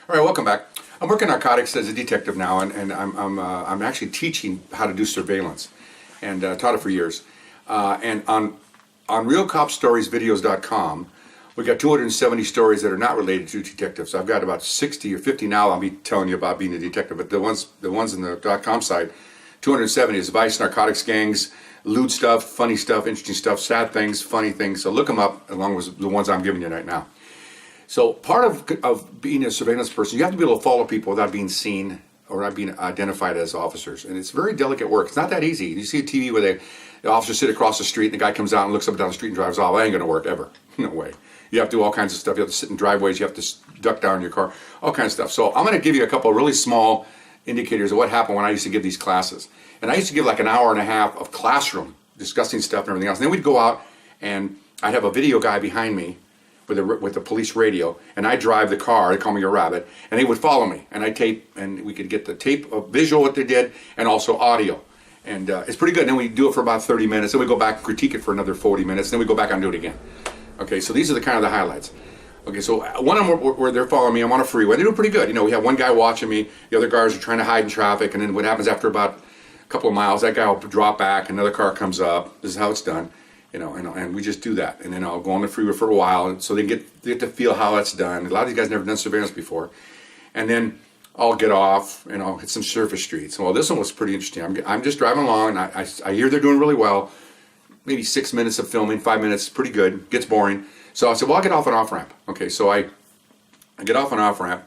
All right, welcome back. I'm working narcotics as a detective now, and I'm actually teaching how to do surveillance, and taught it for years. And on RealCopStoriesVideos.com, we got 270 stories that are not related to detectives. I've got about 60 or 50 now. I'll be telling you about being a detective, but the ones in the .com site, 270 is vice, narcotics, gangs, lewd stuff, funny stuff, interesting stuff, sad things, funny things. So look them up, along with the ones I'm giving you right now. So part of being a surveillance person, you have to be able to follow people without being seen or not being identified as officers. And it's very delicate work. It's not that easy. You see a TV where the officers sit across the street and the guy comes out and looks up and down the street and drives off. That ain't going to work ever. No way. You have to do all kinds of stuff. You have to sit in driveways. You have to duck down in your car. All kinds of stuff. So I'm going to give you a couple of really small indicators of what happened when I used to give these classes. And I used to give like an hour and a half of classroom discussing stuff and everything else. And then we'd go out and I'd have a video guy behind me with the police radio, and I drive the car. They call me a rabbit, and they would follow me, and I tape, and we could get the tape of visual what they did, and also audio, and it's pretty good. And then we do it for about 30 minutes, then we go back and critique it for another 40 minutes, then we go back and do it again. Okay, so these are the kind of the highlights. Okay, so one of them where they're following me, I'm on a freeway. They're doing pretty good. You know, we have one guy watching me, the other guys are trying to hide in traffic, and then what happens after about a couple of miles, that guy will drop back, another car comes up. This is how it's done. You know, and we just do that, and then I'll go on the freeway for a while, and so they get to feel how that's done. A lot of these guys never done surveillance before, and then I'll get off and I'll hit some surface streets. Well, this one was pretty interesting. I'm just driving along, and I hear they're doing really well. Maybe 6 minutes of filming, 5 minutes, pretty good. Gets boring, so I said, well, I'll get off an off ramp. Okay, so I get off an off ramp,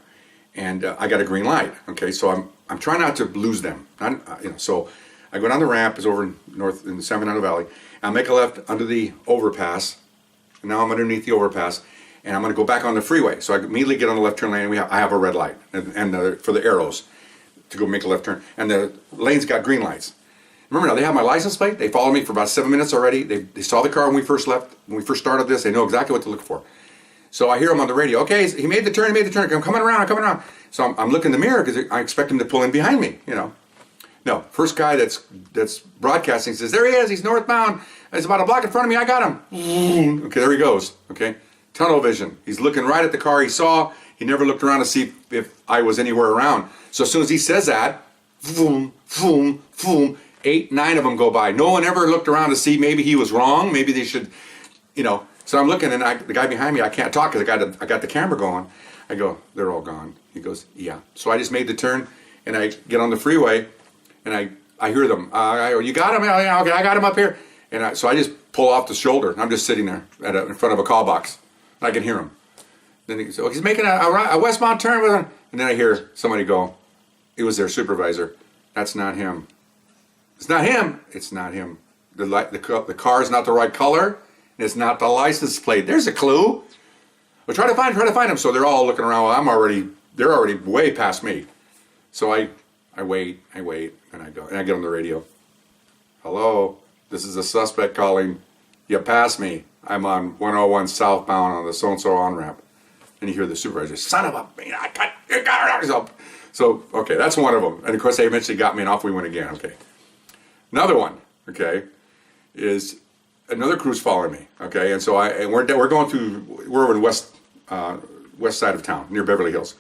and I got a green light. Okay, so I'm trying not to lose them. So I go down the ramp. It's over north in the San Fernando Valley. I'll make a left under the overpass, and now I'm underneath the overpass, and I'm going to go back on the freeway. So I immediately get on the left turn lane, and I have a red light, and for the arrows to go make a left turn, and the lane's got green lights. Remember now, they have my license plate. They followed me for about 7 minutes already. They saw the car when we first started this. They know exactly what to look for. So I hear him on the radio. Okay, he made the turn. I'm coming around. So I'm looking in the mirror because I expect him to pull in behind me. You know. No, first guy that's broadcasting says, there he is, he's northbound, it's about a block in front of me, I got him. Okay, there he goes, okay? Tunnel vision, he's looking right at the car he saw, he never looked around to see if I was anywhere around. So as soon as he says that, boom, boom, boom, 8, 9 of them go by. No one ever looked around to see maybe he was wrong, maybe they should, you know. So I'm looking, and the guy behind me, I can't talk because I got the camera going. I go, they're all gone. He goes, yeah. So I just made the turn, and I get on the freeway, and I hear them. I go, you got him? Yeah, okay, I got him up here. And so I just pull off the shoulder. And I'm just sitting there in front of a call box. And I can hear him. Then he says, oh, he's making a westbound turn with him. And then I hear somebody go, it was their supervisor. That's not him. It's not him. It's not him. The car is not the right color. And it's not the license plate. There's a clue. Well, try to find him. So they're all looking around. Well, they're already way past me. So I wait, and I go, and I get on the radio. Hello, this is a suspect calling. You passed me. I'm on 101 southbound on the so-and-so on-ramp. And you hear the supervisor, son of a, you got it. So, okay, that's one of them. And of course, they eventually got me, and off we went again, okay. Another one, okay, is another crew's following me, okay. And so we're going through, we're over in west side of town, near Beverly Hills.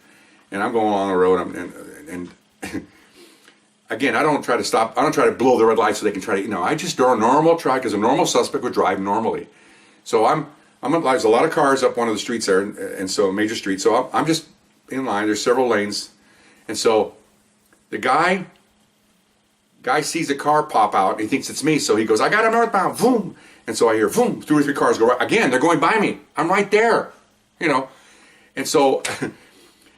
And I'm going along the road, and again, I don't try to stop. I don't try to blow the red light so they can try to. I just do a normal try because a normal suspect would drive normally. So there's a lot of cars up one of the streets there, and so major street. So I'm just in line. There's several lanes, and so the guy sees a car pop out. And he thinks it's me, so he goes, "I got him northbound." Boom, and so I hear boom, 2 or 3 cars go right. Again, they're going by me. I'm right there, and so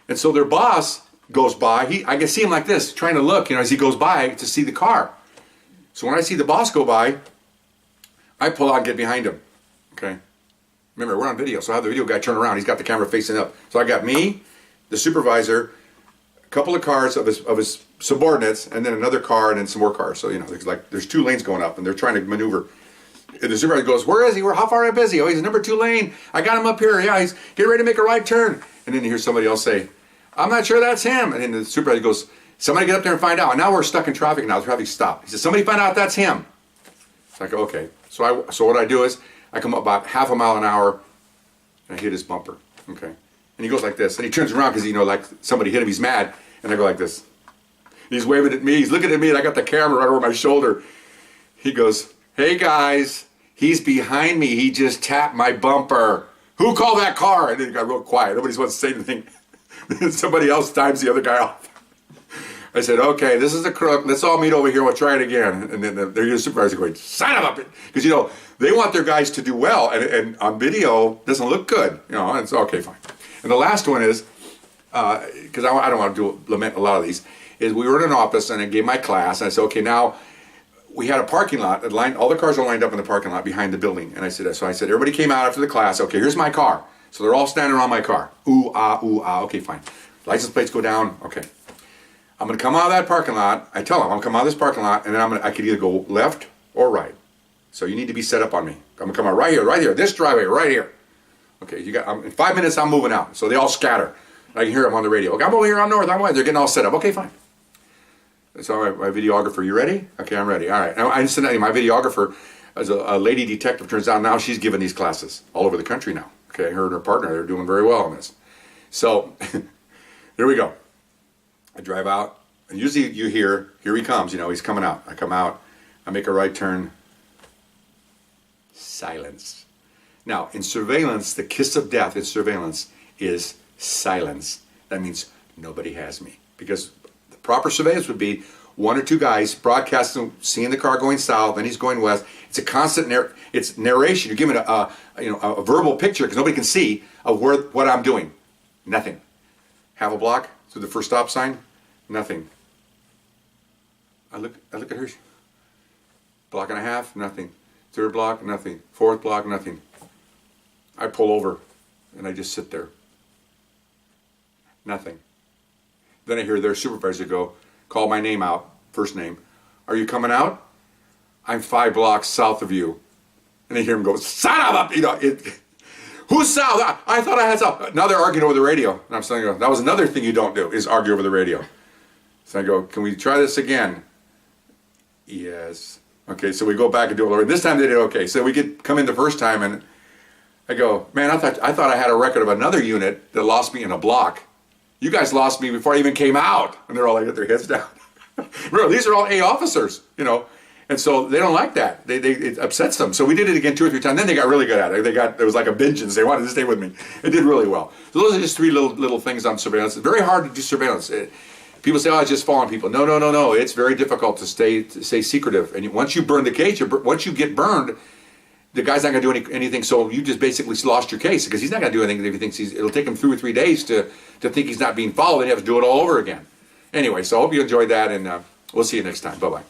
their boss goes by. I can see him like this, trying to look, as he goes by to see the car. So when I see the boss go by, I pull out and get behind him. Okay. Remember, we're on video, so I have the video guy turn around. He's got the camera facing up. So I got me, the supervisor, a couple of cars of his subordinates, and then another car, and then some more cars. So there's 2 lanes going up, and they're trying to maneuver. And the supervisor goes, "Where is he? How far am I busy? Oh, he's in number 2 lane. I got him up here. Yeah, he's getting ready to make a right turn." And then you hear somebody else say, "I'm not sure that's him." And then the supervisor goes, "Somebody get up there and find out." And now we're stuck in traffic now. The traffic stopped. He says, "Somebody find out if that's him." It's like, okay. So what I do is I come up about half a mile an hour, and I hit his bumper. Okay. And he goes like this, and he turns around because, you know, like somebody hit him, he's mad. And I go like this. He's waving at me, he's looking at me, and I got the camera right over my shoulder. He goes, hey guys, he's behind me, he just tapped my bumper. Who called that car? And then it got real quiet, nobody wants to say anything. Somebody else times the other guy off. I said, okay, this is a crook, let's all meet over here, we'll try it again. And then their supervisor going, son of a bitch. Because, you know, they want their guys to do well, and on video, doesn't look good. You know, and it's okay, fine. And the last one is, because I don't want to lament a lot of these, is we were in an office, and I gave my class, and I said, okay, now, we had a parking lot, all the cars are lined up in the parking lot behind the building. And I said, everybody came out after the class, okay, here's my car. So they're all standing around my car. Ooh, ah, okay, fine. License plates go down, okay. I'm going to come out of that parking lot. I tell them, I'm going to come out of this parking lot, and then I could either go left or right. So you need to be set up on me. I'm going to come out right here, this driveway, right here. Okay, in 5 minutes, I'm moving out. So they all scatter. I can hear them on the radio. Okay, I'm over here, I'm north, I'm west. They're getting all set up. Okay, fine. So my videographer, you ready? Okay, I'm ready. All right. Now, incidentally, my videographer, as a lady detective, turns out now she's giving these classes all over the country now. Okay, her and her partner, they're doing very well on this. So, here we go. I drive out, and usually you hear, here he comes, you know, he's coming out. I come out, I make a right turn, silence. Now, in surveillance, the kiss of death in surveillance is silence. That means nobody has me. Because the proper surveillance would be one or two guys broadcasting, seeing the car going south, then he's going west. It's a constant it's narration. You're giving a verbal picture because nobody can see of what I'm doing. Nothing. Half a block through the first stop sign. Nothing. I look at her. Block and a half. Nothing. Third block. Nothing. Fourth block. Nothing. I pull over and I just sit there. Nothing. Then I hear their supervisor go, call my name out, first name. Are you coming out? I'm 5 blocks south of you. And I hear him go, son of a, you know, who's south? I thought I had south. Now they're arguing over the radio. And I'm saying, that was another thing you don't do, is argue over the radio. So I go, can we try this again? Yes. Okay, so we go back and do it. This time they did okay. So we come in the first time and I go, man, I thought I had a record of another unit that lost me in a block. You guys lost me before I even came out. And they're all like, with their heads down. Remember, these are all A officers, you know. And so they don't like that. It upsets them. So we did it again 2 or 3 times. Then they got really good at it. There was like a vengeance. They wanted to stay with me. It did really well. So those are just 3 little things on surveillance. It's very hard to do surveillance. People say, oh, it's just following people. No. It's very difficult to stay secretive. And once you burn the case, once you get burned, the guy's not going to do anything. So you just basically lost your case because he's not going to do anything if he thinks it'll take him 2 or 3 days to think he's not being followed. And you have to do it all over again. Anyway, so I hope you enjoyed that, and we'll see you next time. Bye-bye.